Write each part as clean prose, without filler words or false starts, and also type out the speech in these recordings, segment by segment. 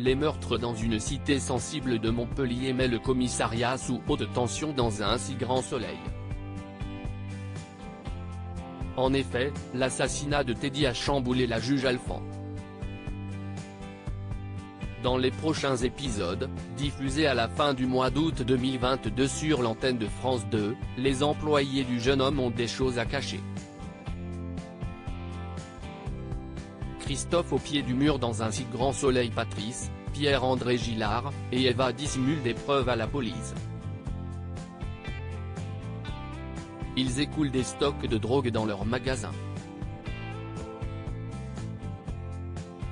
les meurtres dans une cité sensible de Montpellier met le commissariat sous haute tension dans un si grand soleil. En effet, l'assassinat de Teddy a chamboulé la juge Alphand. Dans les prochains épisodes, diffusés à la fin du mois d'août 2022 sur l'antenne de France 2, les employés du jeune homme ont des choses à cacher. Christophe au pied du mur dans un si grand soleil. Patrice, Pierre-André Gillard, et Eva dissimulent des preuves à la police. Ils écoulent des stocks de drogue dans leur magasin.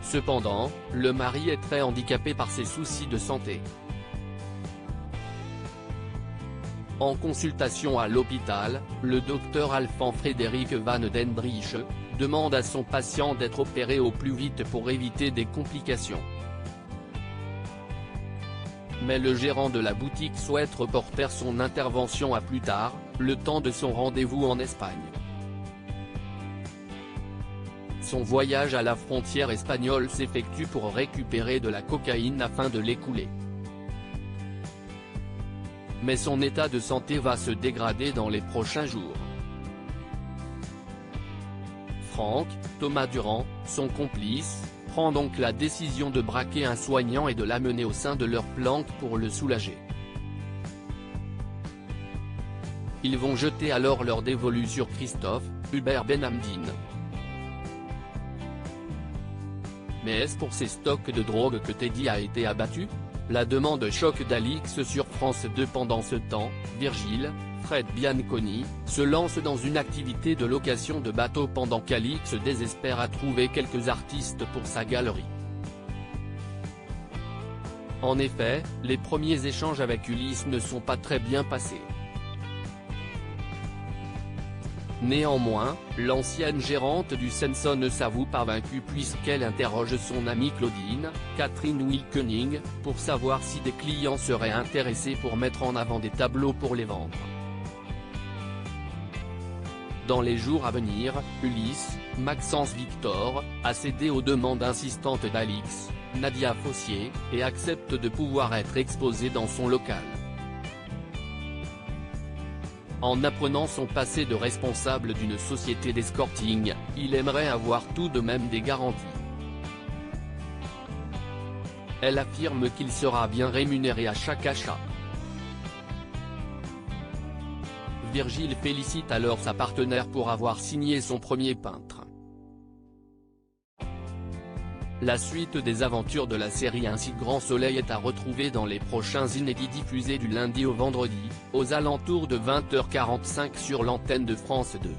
Cependant, le mari est très handicapé par ses soucis de santé. En consultation à l'hôpital, le docteur Alphand Frédéric Van Dendrich demande à son patient d'être opéré au plus vite pour éviter des complications. Mais le gérant de la boutique souhaite reporter son intervention à plus tard, le temps de son rendez-vous en Espagne. Son voyage à la frontière espagnole s'effectue pour récupérer de la cocaïne afin de l'écouler. Mais son état de santé va se dégrader dans les prochains jours. Franck, Thomas Durand, son complice, prend donc la décision de braquer un soignant et de l'amener au sein de leur planque pour le soulager. Ils vont jeter alors leur dévolu sur Christophe, Hubert Benhamdine. Mais est-ce pour ces stocks de drogue que Teddy a été abattu? La demande choque d'Alix sur France 2. Pendant ce temps, Virgile, Fred Bianconi, se lance dans une activité de location de bateaux pendant qu'Alix désespère à trouver quelques artistes pour sa galerie. En effet, les premiers échanges avec Ulysse ne sont pas très bien passés. Néanmoins, l'ancienne gérante du Senson s'avoue pas vaincue puisqu'elle interroge son amie Claudine, Catherine Wilkening, pour savoir si des clients seraient intéressés pour mettre en avant des tableaux pour les vendre. Dans les jours à venir, Ulysse, Maxence Victor, a cédé aux demandes insistantes d'Alix, Nadia Fossier, et accepte de pouvoir être exposé dans son local. En apprenant son passé de responsable d'une société d'escorting, il aimerait avoir tout de même des garanties. Elle affirme qu'il sera bien rémunéré à chaque achat. Virgile félicite alors sa partenaire pour avoir signé son premier peintre. La suite des aventures de la série Un si grand soleil est à retrouver dans les prochains inédits diffusés du lundi au vendredi, aux alentours de 20h45 sur l'antenne de France 2.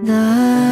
날